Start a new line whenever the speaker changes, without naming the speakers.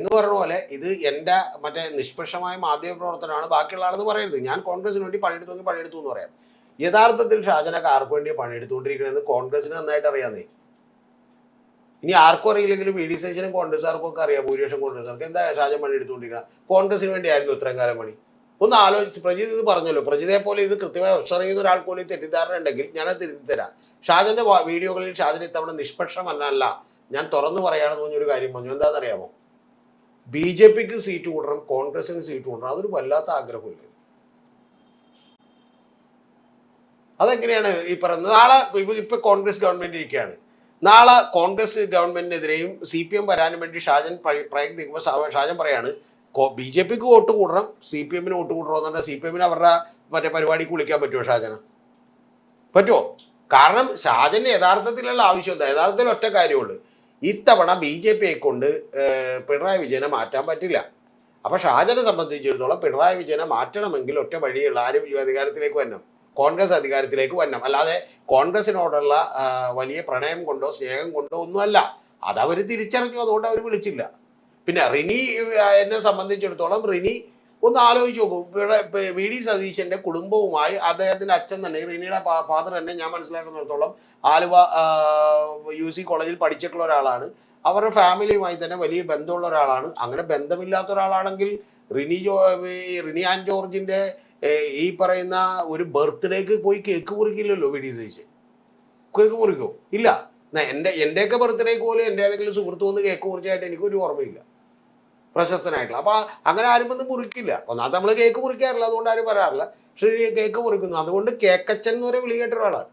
എന്ന് പറഞ്ഞ പോലെ ഇത് എൻ്റെ മറ്റേ നിഷ്പക്ഷമായ മാധ്യമ പ്രവർത്തനമാണ്, ബാക്കിയുള്ള ആളെന്ന് പറയരുത്. ഞാൻ കോൺഗ്രസിന് വേണ്ടി പണിയെടുത്തു എന്ന് പറയാം. യഥാർത്ഥത്തിൽ ഷാജനൊക്കെ ആർക്കു വേണ്ടി പണിയെടുത്തുകൊണ്ടിരിക്കണമെന്ന് കോൺഗ്രസിന് നന്നായിട്ട് അറിയാന്നേ. ഇനി ആർക്കും അറിയില്ലെങ്കിലും വി ഡി സതീശനും കോൺഗ്രസ്സുകാർക്കും ഒക്കെ അറിയാം, ഭൂരിപക്ഷം കോൺഗ്രസ്സുകാർക്ക്. എന്താ ഷാജൻ പണിയെടുത്തുകൊണ്ടിരിക്കണം? കോൺഗ്രസിന് വേണ്ടിയായിരുന്നു ഇത്രയും കാലം പണി. ഒന്ന് ആലോചിച്ച്, പ്രജിത് ഇത് പറഞ്ഞല്ലോ, പ്രജിതയെ പോലെ ഇത് കൃത്യമായി ഒബ്സർവ് ചെയ്യുന്ന ഒരാൾക്ക് പോലും തെറ്റിദ്ധാരണ ഉണ്ടെങ്കിൽ ഞാനത് തിരുത്തി തരാം. ഷാജന്റെ വീഡിയോകളിൽ ഷാജൻ ഇത്തവണ നിഷ്പക്ഷമല്ല, ഞാൻ തുറന്നു പറയാണെന്ന് പറഞ്ഞൊരു കാര്യം പറഞ്ഞു. എന്താണെന്നറിയാമോ? ബി ജെ പിക്ക് സീറ്റ് കൂട്ടണം, കോൺഗ്രസിന് സീറ്റ് കൂട്ടണം. അതൊരു വല്ലാത്ത ആഗ്രഹമില്ല. അതെങ്ങനെയാണ് ഈ പറയുന്നത്? നാളെ ഇപ്പൊ കോൺഗ്രസ് ഗവൺമെന്റ് ഇരിക്കുകയാണ്, നാളെ കോൺഗ്രസ് ഗവൺമെന്റിനെതിരെയും CPM വരാനും വേണ്ടി ഷാജൻ പ്രയത്നിക്കുമ്പോൾ ഷാജൻ പറയാണ് ബി ജെ പിക്ക് വോട്ട് കൂടണം, CPM വോട്ട് കൂടണം എന്നുണ്ടെങ്കിൽ CPM അവരുടെ മറ്റേ പരിപാടിക്ക് വിളിക്കാൻ പറ്റുമോ ഷാജന്? പറ്റുമോ? കാരണം ഷാജന്റെ യഥാർത്ഥത്തിലുള്ള ആവശ്യം എന്താ? യഥാർത്ഥത്തിൽ ഒറ്റ കാര്യമുള്ളൂ, ഇത്തവണ BJPയെ കൊണ്ട് പിണറായി വിജയനെ മാറ്റാൻ പറ്റില്ല. അപ്പൊ ഷാജനെ സംബന്ധിച്ചിടത്തോളം പിണറായി വിജയനെ മാറ്റണമെങ്കിൽ ഒറ്റ വഴിയുള്ള ആരും അധികാരത്തിലേക്ക് വരണം, കോൺഗ്രസ് അധികാരത്തിലേക്ക് വരണം. അല്ലാതെ കോൺഗ്രസിനോടുള്ള വലിയ പ്രണയം കൊണ്ടോ സ്നേഹം കൊണ്ടോ ഒന്നുമല്ല. അതവർ തിരിച്ചറിഞ്ഞു, അതുകൊണ്ട് അവർ വിളിച്ചില്ല. പിന്നെ റിനി എന്നെ സംബന്ധിച്ചിടത്തോളം റിനി ഒന്ന് ആലോചിച്ച് നോക്കൂ, VD സതീശന്റെ കുടുംബവുമായി അദ്ദേഹത്തിന്റെ അച്ഛൻ തന്നെ, റിനിയുടെ ഫാദർ തന്നെ, ഞാൻ മനസ്സിലാക്കുന്നിടത്തോളം ആലുവ UC കോളേജിൽ പഠിച്ചിട്ടുള്ള ഒരാളാണ്. അവരുടെ ഫാമിലിയുമായി തന്നെ വലിയ ബന്ധമുള്ള ഒരാളാണ്. അങ്ങനെ ബന്ധമില്ലാത്ത ഒരാളാണെങ്കിൽ റിനി ആൻഡ് ജോർജിന്റെ ഈ പറയുന്ന ഒരു ബർത്ത്ഡേക്ക് പോയി കേക്ക് മുറിക്കില്ലല്ലോ VD സതീശൻ. കേക്ക് മുറിക്കോ? ഇല്ല. എൻ്റെയൊക്കെ ബർത്ത്ഡേക്ക് പോലും എൻ്റെ ഏതെങ്കിലും സുഹൃത്ത് വന്ന് കേക്ക് മുറിച്ചായിട്ട് എനിക്കൊരു ഓർമ്മയില്ല, പ്രശസ്തനായിട്ടുള്ള. അപ്പൊ അങ്ങനെ ആരും വന്ന് മുറിക്കില്ല. ഒന്നാമത് നമ്മൾ കേക്ക് മുറിക്കാറില്ല, അതുകൊണ്ട് ആരും പറയാറില്ല. പക്ഷേ കേക്ക് മുറിക്കുന്നു, അതുകൊണ്ട് കേക്കച്ചൻ എന്ന് വരെ വിളി കേട്ട ഒരാളാണ്.